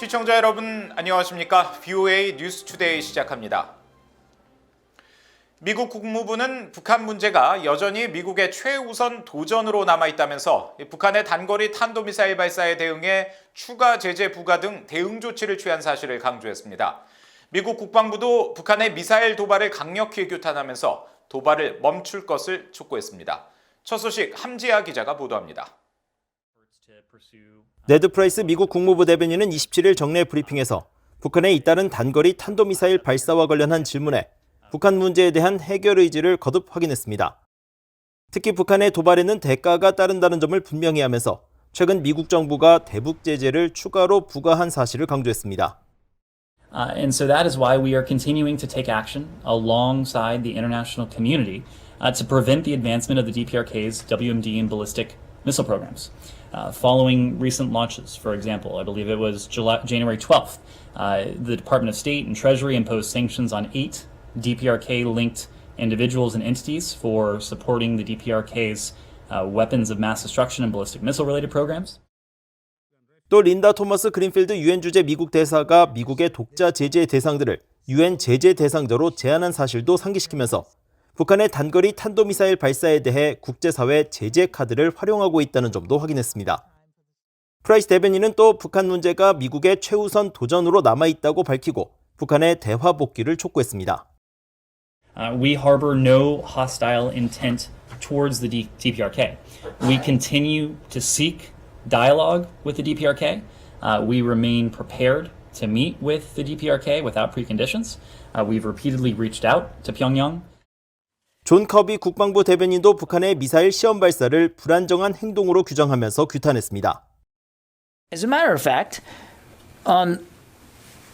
시청자 여러분 안녕하십니까? VOA 뉴스투데이 시작합니다. 미국 국무부는 북한 문제가 여전히 미국의 최우선 도전으로 남아있다면서 북한의 단거리 탄도미사일 발사에 대응해 추가 제재 부과 등 대응 조치를 취한 사실을 강조했습니다. 미국 국방부도 북한의 미사일 도발을 강력히 규탄하면서 도발을 멈출 것을 촉구했습니다. 첫 소식 함지아 기자가 보도합니다. 네드 프라이스 미국 국무부 대변인은 27일 정례 브리핑에서 북한의 잇따른 단거리 탄도미사일 발사와 관련한 질문에 북한 문제에 대한 해결 의지를 거듭 확인했습니다. 특히 북한의 도발에는 대가가 따른다는 점을 분명히 하면서 최근 미국 정부가 대북 제재를 추가로 부과한 사실을 강조했습니다. And so that is why we are continuing to take action alongside the international community to prevent the advancement of the DPRK's WMD and ballistic missile programs. Following recent launches, for example, I believe it was January 12th, the Department of State and Treasury imposed sanctions on 8 DPRK-linked individuals and entities for supporting the DPRK's weapons of mass destruction and ballistic missile-related programs. 또 린다 토머스 그린필드 유엔 주재 미국 대사가 미국의 독자 제재 대상들을 유엔 제재 대상자로 제안한 사실도 상기시키면서 북한의 단거리 탄도미사일 발사에 대해 국제사회 제재 카드를 활용하고 있다는 점도 확인했습니다. 프라이스 대변인은 또 북한 문제가 미국의 최우선 도전으로 남아있다고 밝히고 북한의 대화 복귀를 촉구했습니다. We harbor no hostile intent towards the DPRK. We continue to seek dialogue with the DPRK. We remain prepared to meet with the DPRK without preconditions. We've repeatedly reached out to Pyongyang. 존 커비 국방부 대변인도 북한의 미사일 시험 발사를 불안정한 행동으로 규정하면서 규탄했습니다. As a matter of fact, on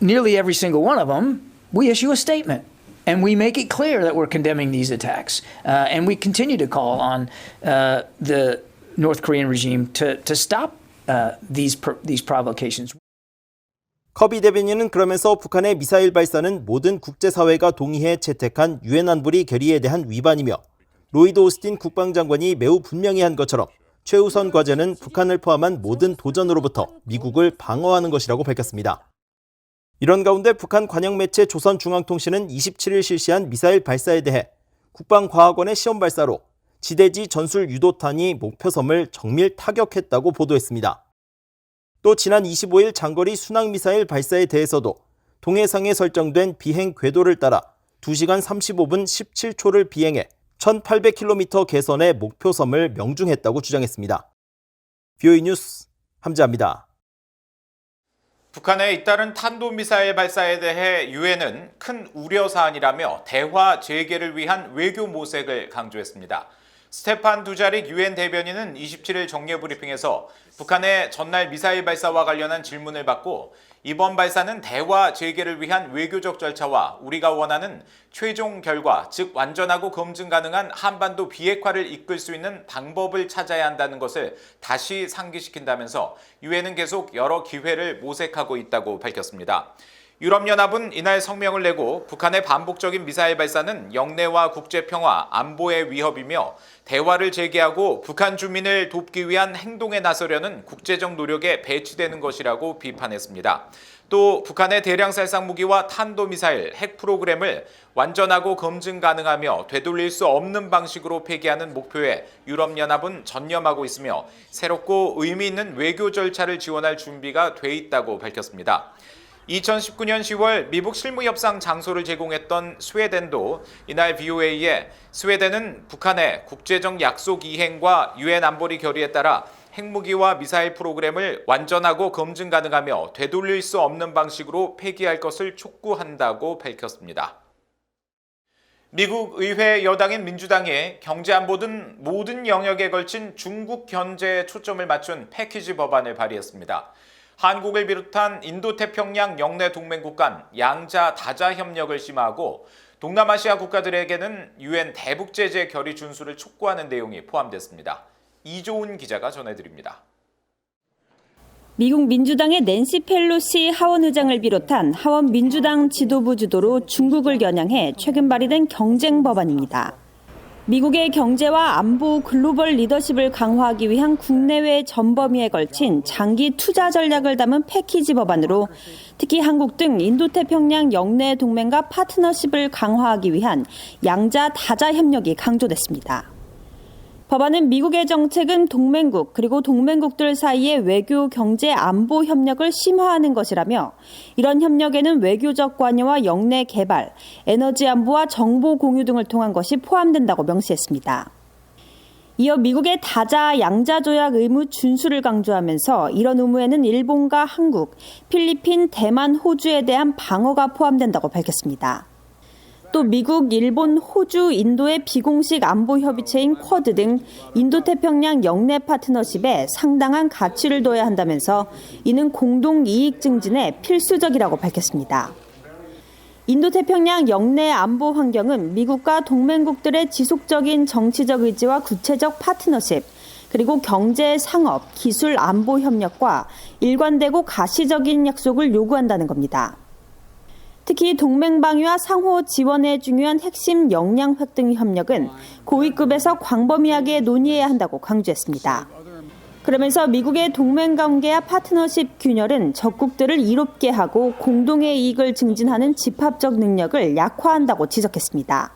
nearly every single one of them, we issue a statement. And we make it clear that we're condemning these attacks. And we continue to call on the North Korean regime to stop these provocations. 커비 대변인은 그러면서 북한의 미사일 발사는 모든 국제사회가 동의해 채택한 유엔 안보리 결의에 대한 위반이며 로이드 오스틴 국방장관이 매우 분명히 한 것처럼 최우선 과제는 북한을 포함한 모든 도전으로부터 미국을 방어하는 것이라고 밝혔습니다. 이런 가운데 북한 관영 매체 조선중앙통신은 27일 실시한 미사일 발사에 대해 국방과학원의 시험 발사로 지대지 전술 유도탄이 목표섬을 정밀 타격했다고 보도했습니다. 또 지난 25일 장거리 순항미사일 발사에 대해서도 동해상에 설정된 비행 궤도를 따라 2시간 35분 17초를 비행해 1800km 개선의 목표섬을 명중했다고 주장했습니다. VOA 뉴스 함지아입니다. 북한의 잇따른 탄도미사일 발사에 대해 유엔은 큰 우려 사안이라며 대화 재개를 위한 외교 모색을 강조했습니다. 스테판 두자릭 유엔 대변인은 27일 정례 브리핑에서 북한의 전날 미사일 발사와 관련한 질문을 받고 이번 발사는 대화 재개를 위한 외교적 절차와 우리가 원하는 최종 결과, 즉 완전하고 검증 가능한 한반도 비핵화를 이끌 수 있는 방법을 찾아야 한다는 것을 다시 상기시킨다면서 유엔은 계속 여러 기회를 모색하고 있다고 밝혔습니다. 유럽연합은 이날 성명을 내고 북한의 반복적인 미사일 발사는 영내와 국제평화, 안보의 위협이며 대화를 재개하고 북한 주민을 돕기 위한 행동에 나서려는 국제적 노력에 배치되는 것이라고 비판했습니다. 또 북한의 대량 살상 무기와 탄도미사일, 핵 프로그램을 완전하고 검증 가능하며 되돌릴 수 없는 방식으로 폐기하는 목표에 유럽연합은 전념하고 있으며 새롭고 의미 있는 외교 절차를 지원할 준비가 돼 있다고 밝혔습니다. 2019년 10월 미국 실무협상 장소를 제공했던 스웨덴도 이날 VOA에 스웨덴은 북한의 국제적 약속 이행과 유엔 안보리 결의에 따라 핵무기와 미사일 프로그램을 완전하고 검증 가능하며 되돌릴 수 없는 방식으로 폐기할 것을 촉구한다고 밝혔습니다. 미국 의회 여당인 민주당이 경제안보 등 모든 영역에 걸친 중국 견제에 초점을 맞춘 패키지 법안을 발의했습니다. 한국을 비롯한 인도태평양 영내 동맹국 간 양자 다자 협력을 심화하고 동남아시아 국가들에게는 유엔 대북제재 결의 준수를 촉구하는 내용이 포함됐습니다. 이조은 기자가 전해드립니다. 미국 민주당의 낸시 펠로시 하원 의장을 비롯한 하원 민주당 지도부 주도로 중국을 겨냥해 최근 발의된 경쟁 법안입니다. 미국의 경제와 안보 글로벌 리더십을 강화하기 위한 국내외 전범위에 걸친 장기 투자 전략을 담은 패키지 법안으로 특히 한국 등 인도태평양 영내 동맹과 파트너십을 강화하기 위한 양자 다자 협력이 강조됐습니다. 법안은 미국의 정책은 동맹국 그리고 동맹국들 사이의 외교, 경제, 안보 협력을 심화하는 것이라며 이런 협력에는 외교적 관여와 영내 개발, 에너지 안보와 정보 공유 등을 통한 것이 포함된다고 명시했습니다. 이어 미국의 다자, 양자 조약 의무 준수를 강조하면서 이런 의무에는 일본과 한국, 필리핀, 대만, 호주에 대한 방어가 포함된다고 밝혔습니다. 또 미국, 일본, 호주, 인도의 비공식 안보 협의체인 쿼드 등 인도태평양 영내 파트너십에 상당한 가치를 둬야 한다면서 이는 공동 이익 증진에 필수적이라고 밝혔습니다. 인도태평양 영내 안보 환경은 미국과 동맹국들의 지속적인 정치적 의지와 구체적 파트너십, 그리고 경제, 상업, 기술, 안보 협력과 일관되고 가시적인 약속을 요구한다는 겁니다. 특히 동맹 방위와 상호 지원에 중요한 핵심 역량획 등 협력은 고위급에서 광범위하게 논의해야 한다고 강조했습니다. 그러면서 미국의 동맹 관계와 파트너십 균열은 적국들을 이롭게 하고 공동의 이익을 증진하는 집합적 능력을 약화한다고 지적했습니다.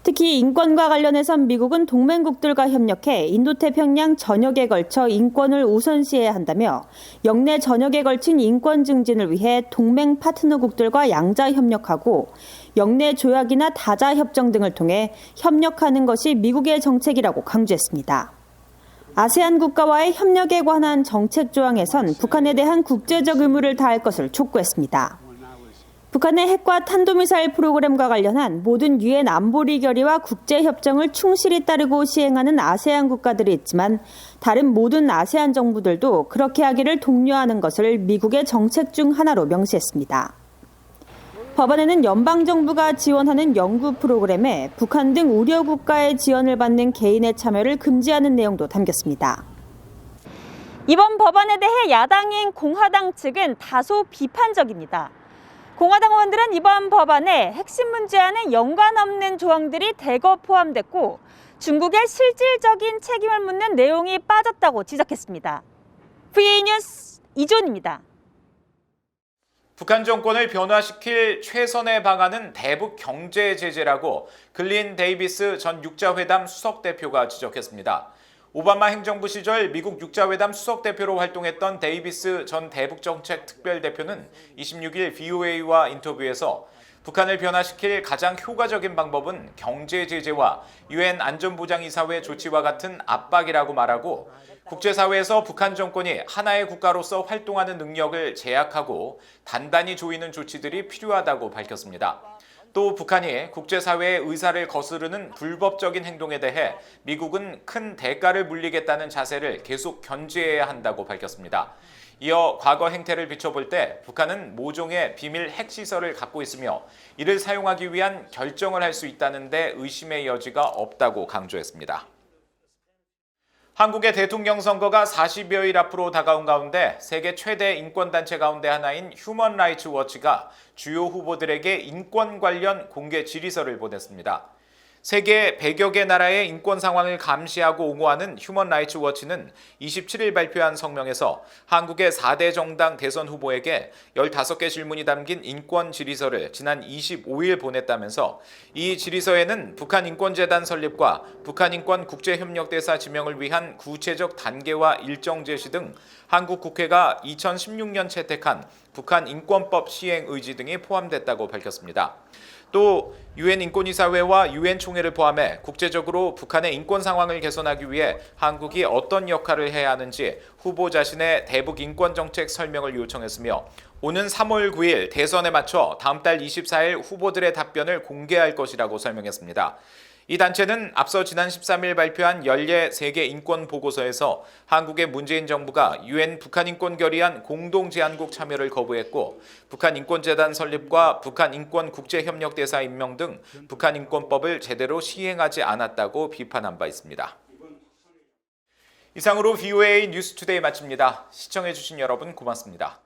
특히 인권과 관련해선 미국은 동맹국들과 협력해 인도태평양 전역에 걸쳐 인권을 우선시해야 한다며 영내 전역에 걸친 인권 증진을 위해 동맹 파트너국들과 양자 협력하고 영내 조약이나 다자 협정 등을 통해 협력하는 것이 미국의 정책이라고 강조했습니다. 아세안 국가와의 협력에 관한 정책 조항에선 북한에 대한 국제적 의무를 다할 것을 촉구했습니다. 북한의 핵과 탄도미사일 프로그램과 관련한 모든 유엔 안보리 결의와 국제협정을 충실히 따르고 시행하는 아세안 국가들이 있지만 다른 모든 아세안 정부들도 그렇게 하기를 독려하는 것을 미국의 정책 중 하나로 명시했습니다. 법안에는 연방정부가 지원하는 연구 프로그램에 북한 등 우려 국가의 지원을 받는 개인의 참여를 금지하는 내용도 담겼습니다. 이번 법안에 대해 야당인 공화당 측은 다소 비판적입니다. 공화당 의원들은 이번 법안에 핵심 문제와는 연관 없는 조항들이 대거 포함됐고 중국의 실질적인 책임을 묻는 내용이 빠졌다고 지적했습니다. VA 뉴스 이존입니다. 북한 정권을 변화시킬 최선의 방안은 대북 경제 제재라고 글린 데이비스 전 육자회담 수석대표가 지적했습니다. 오바마 행정부 시절 미국 육자회담 수석대표로 활동했던 데이비스 전 대북정책 특별대표는 26일 VOA와 인터뷰에서 북한을 변화시킬 가장 효과적인 방법은 경제 제재와 유엔 안전보장이사회 조치와 같은 압박이라고 말하고 국제사회에서 북한 정권이 하나의 국가로서 활동하는 능력을 제약하고 단단히 조이는 조치들이 필요하다고 밝혔습니다. 또 북한이 국제사회의 의사를 거스르는 불법적인 행동에 대해 미국은 큰 대가를 물리겠다는 자세를 계속 견지해야 한다고 밝혔습니다. 이어 과거 행태를 비춰볼 때 북한은 모종의 비밀 핵시설을 갖고 있으며 이를 사용하기 위한 결정을 할 수 있다는 데 의심의 여지가 없다고 강조했습니다. 한국의 대통령 선거가 40여일 앞으로 다가온 가운데 세계 최대 인권단체 가운데 하나인 휴먼 라이츠 워치가 주요 후보들에게 인권 관련 공개 질의서를 보냈습니다. 세계 100여 개 나라의 인권 상황을 감시하고 옹호하는 휴먼 라이츠 워치는 27일 발표한 성명에서 한국의 4대 정당 대선 후보에게 15개 질문이 담긴 인권 질의서를 지난 25일 보냈다면서 이 질의서에는 북한인권재단 설립과 북한인권국제협력대사 지명을 위한 구체적 단계와 일정 제시 등 한국 국회가 2016년 채택한 북한인권법 시행 의지 등이 포함됐다고 밝혔습니다. 또 유엔 인권이사회와 유엔 총회를 포함해 국제적으로 북한의 인권 상황을 개선하기 위해 한국이 어떤 역할을 해야 하는지 후보 자신의 대북 인권 정책 설명을 요청했으며 오는 3월 9일 대선에 맞춰 다음 달 24일 후보들의 답변을 공개할 것이라고 설명했습니다. 이 단체는 앞서 지난 13일 발표한 연례 세계 인권 보고서에서 한국의 문재인 정부가 유엔 북한인권 결의안 공동제안국 참여를 거부했고 북한인권재단 설립과 북한인권국제협력대사 임명 등 북한인권법을 제대로 시행하지 않았다고 비판한 바 있습니다. 이상으로 VOA 뉴스투데이 마칩니다. 시청해주신 여러분 고맙습니다.